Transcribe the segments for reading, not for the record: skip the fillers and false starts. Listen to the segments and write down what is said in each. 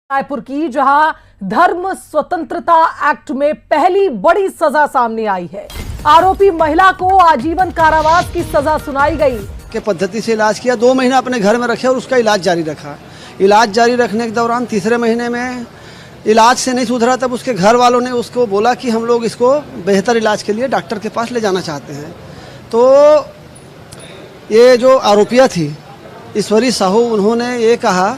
रायपुर की, जहां धर्म स्वतंत्रता एक्ट में पहली बड़ी सजा सामने आई है। आरोपी महिला को आजीवन कारावास की सजा सुनाई गई। के पद्धति से इलाज किया, 2 महीना अपने घर में रखे और उसका इलाज जारी रखा। इलाज जारी रखने के दौरान तीसरे महीने में इलाज से नहीं सुधरा, तब उसके घर वालों ने उसको बोला कि हम लोग इसको बेहतर इलाज के लिए डॉक्टर के पास ले जाना चाहते हैं। तो ये जो आरोपिया थी ईश्वरी साहू, उन्होंने ये कहा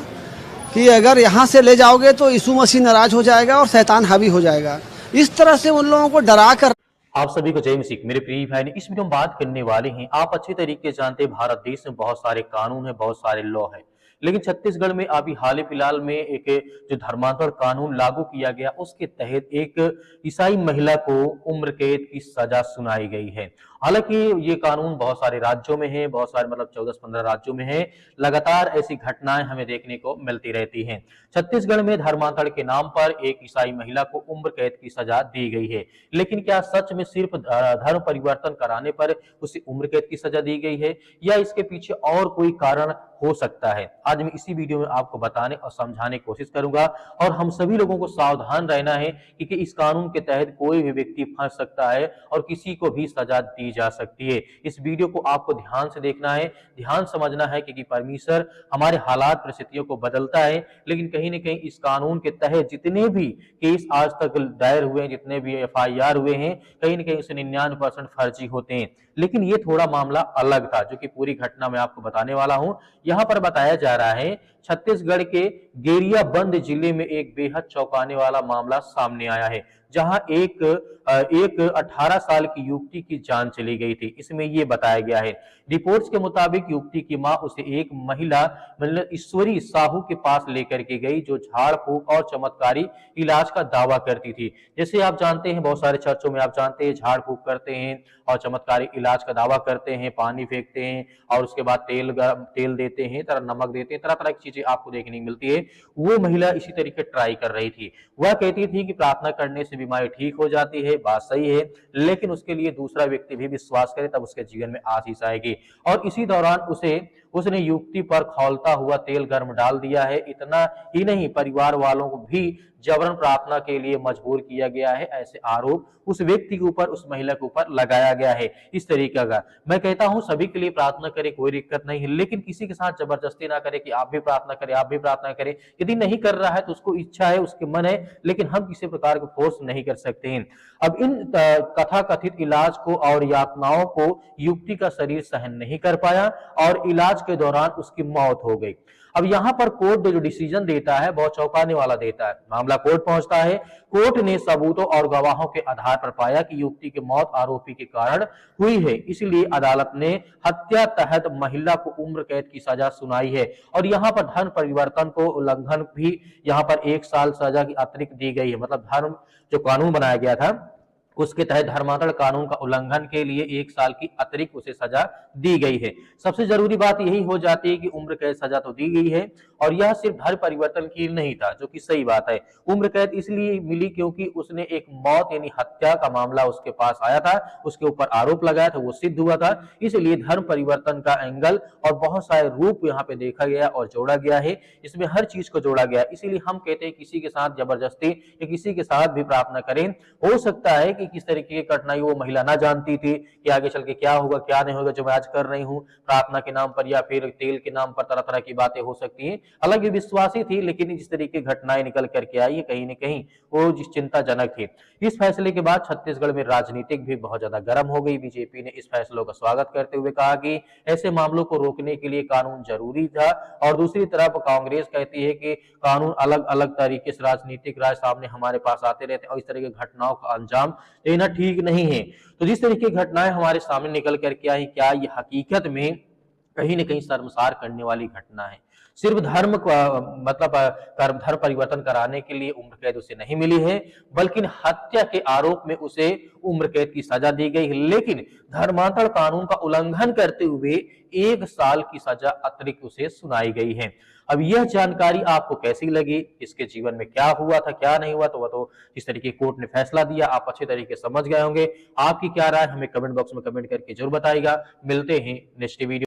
कि अगर यहाँ से ले जाओगे तो यीशु मसीह नाराज हो जाएगा और शैतान हावी हो जाएगा। इस तरह से उन लोगों को डरा कर। आप सभी को जय मसीह। मेरे प्रिय भाई ने इस वीडियो में बात करने वाले हैं। आप अच्छी तरीके से जानते हैं भारत देश में बहुत सारे कानून है, बहुत सारे लॉ है, लेकिन छत्तीसगढ़ में अभी हाल ही फिलहाल में एक जो धर्मांतरण कानून लागू किया गया, उसके तहत एक ईसाई महिला को उम्र कैद की सजा सुनाई गई है। हालांकि ये कानून बहुत सारे राज्यों में है, बहुत सारे मतलब 14-15 राज्यों में है। लगातार ऐसी घटनाएं हमें देखने को मिलती रहती हैं। छत्तीसगढ़ में धर्मांतरण के नाम पर एक ईसाई महिला को उम्र कैद की सजा दी गई है, लेकिन क्या सच में सिर्फ धर्म परिवर्तन कराने पर उसे उम्र कैद की सजा दी गई है या इसके पीछे और कोई कारण हो सकता है? आज मैं इसी वीडियो में आपको बताने और समझाने की कोशिश करूंगा। और हम सभी लोगों को सावधान रहना है कि इस कानून के तहत कोई भी व्यक्ति फंस सकता है और किसी को भी सजा दी जा सकती है। इस वीडियो को आपको ध्यान से देखना है, ध्यान समझना है, क्योंकि परमेश्वर हमारे हालात परिस्थितियों को बदलता है, लेकिन कहीं न कहीं इस कानून के तहत जितने भी केस आज तक दायर हुए हैं, जितने भी FIR हुए हैं, कहीं न कहीं उससे 99% फर्जी होते हैं। लेकिन ये थोड़ा मामला अलग था, जो कि पूरी घटना मैं आपको बताने वाला हूं। यहाँ पर बताया जा रहा है छत्तीसगढ़ के गेरियाबंद जिले में एक बेहद चौंकाने वाला मामला सामने आया है, जहां एक 18 साल की युवती की जान चली गई थी। इसमें यह बताया गया है, रिपोर्ट्स के मुताबिक युवती की मां उसे एक महिला मतलब ईश्वरी साहू के पास लेकर के गई, जो झाड़ फूक और चमत्कारी इलाज का दावा करती थी। जैसे आप जानते हैं, बहुत सारे चर्चों में आप जानते हैं झाड़ फूक करते हैं और चमत्कारी इलाज का दावा करते हैं, पानी फेंकते हैं और उसके बाद तेल देते हैं, नमक देते हैं, तरह तरह की चीजें आपको देखने को मिलती है। वो महिला इसी तरीके ट्राई कर रही थी। वह कहती थी कि प्रार्थना करने से बीमारी ठीक हो जाती है, बात सही है, लेकिन उसके लिए दूसरा व्यक्ति भी विश्वास करे तब उसके जीवन में आशीष आएगी। और इसी दौरान उसने युवती पर खौलता हुआ तेल गर्म डाल दिया है। इतना ही नहीं, परिवार वालों को भी जबरन प्रार्थना के लिए मजबूर किया गया है। ऐसे आरोप उस व्यक्ति के ऊपर, उस महिला के ऊपर लगाया गया है। इस तरीके का मैं कहता हूं सभी के लिए प्रार्थना करें, कोई दिक्कत नहीं है, लेकिन किसी के साथ जबरदस्ती ना करें कि आप भी प्रार्थना करें, आप भी प्रार्थना करें। यदि नहीं कर रहा है तो उसको इच्छा है, उसके मन है, लेकिन हम किसी प्रकार को फोर्स नहीं कर सकते हैं। अब इन कथाकथित इलाज को और यातनाओं को युवती का शरीर सहन नहीं कर पाया और इलाज के दौरान उसकी मौत हो गई। अब यहाँ पर कोर्ट जो डिसीजन देता है बहुत चौंकाने वाला देता है। मामला कोर्ट पहुंचता है। कोर्ट ने सबूतों और गवाहों के आधार पर पाया कि युवती की मौत आरोपी के कारण हुई है, इसलिए अदालत ने हत्या तहत महिला को उम्र कैद की सजा सुनाई है। और यहाँ पर धर्म परिवर्तन को उल्लंघन भी यहाँ पर 1 साल सजा की अतिरिक्त दी गई है। मतलब धर्म जो कानून बनाया गया था उसके तहत धर्मांतरण कानून का उल्लंघन के लिए 1 साल की अतिरिक्त उसे सजा दी गई है। सबसे जरूरी बात यही हो जाती है कि उम्र कैद सजा तो दी गई है, और यह सिर्फ धर्म परिवर्तन की नहीं था, जो कि सही बात है। उम्र कैद इसलिए मिली क्योंकि उसने एक मौत यानी हत्या का मामला उसके पास आया था, उसके ऊपर आरोप लगाया था, वो सिद्ध हुआ था। इसलिए धर्म परिवर्तन का एंगल और बहुत सारे रूप यहाँ पे देखा गया और जोड़ा गया है। इसमें हर चीज को जोड़ा गया। इसीलिए हम कहते हैं किसी के साथ जबरदस्ती या किसी के साथ भी प्रार्थना करें। हो सकता है कि किस तरीके की कठिनाई वो महिला ना जानती थी कि आगे चल के क्या होगा क्या नहीं होगा, जो मैं आज कर रही हूँ प्रार्थना के नाम पर या फिर तेल के नाम पर, तरह तरह की बातें हो सकती हैं। हालांकि विश्वासी थी, लेकिन जिस तरीके की घटनाएं निकल करके आई है कहीं न कहीं वो जिस चिंताजनक थी। इस फैसले के बाद छत्तीसगढ़ में राजनीतिक भी बहुत ज्यादा गर्म हो गई। बीजेपी ने इस फैसलों का स्वागत करते हुए कहा कि ऐसे मामलों को रोकने के लिए कानून जरूरी था, और दूसरी तरफ कांग्रेस कहती है कि कानून अलग अलग तरीके से राजनीतिक राय सामने हमारे पास आते रहते हैं और इस तरह की घटनाओं का अंजाम देना ठीक नहीं है। तो जिस तरीके की घटनाएं हमारे सामने निकल करके आई, क्या ये हकीकत में कहीं न कहीं शर्मसार करने वाली घटना है? सिर्फ धर्म मतलब धर्म परिवर्तन कराने के लिए उम्र कैद उसे नहीं मिली है, बल्कि हत्या के आरोप में उसे उम्र कैद की सजा दी गई है। लेकिन धर्मांतरण कानून का उल्लंघन करते हुए 1 साल की सजा अतिरिक्त उसे सुनाई गई है। अब यह जानकारी आपको कैसी लगी, इसके जीवन में क्या हुआ था क्या नहीं हुआ, तो वह तो इस तरीके कोर्ट ने फैसला दिया, आप अच्छे तरीके समझ गए होंगे। आपकी क्या राय हमें कमेंट बॉक्स में कमेंट करके जरूर बताइएगा। मिलते हैं नेक्स्ट वीडियो।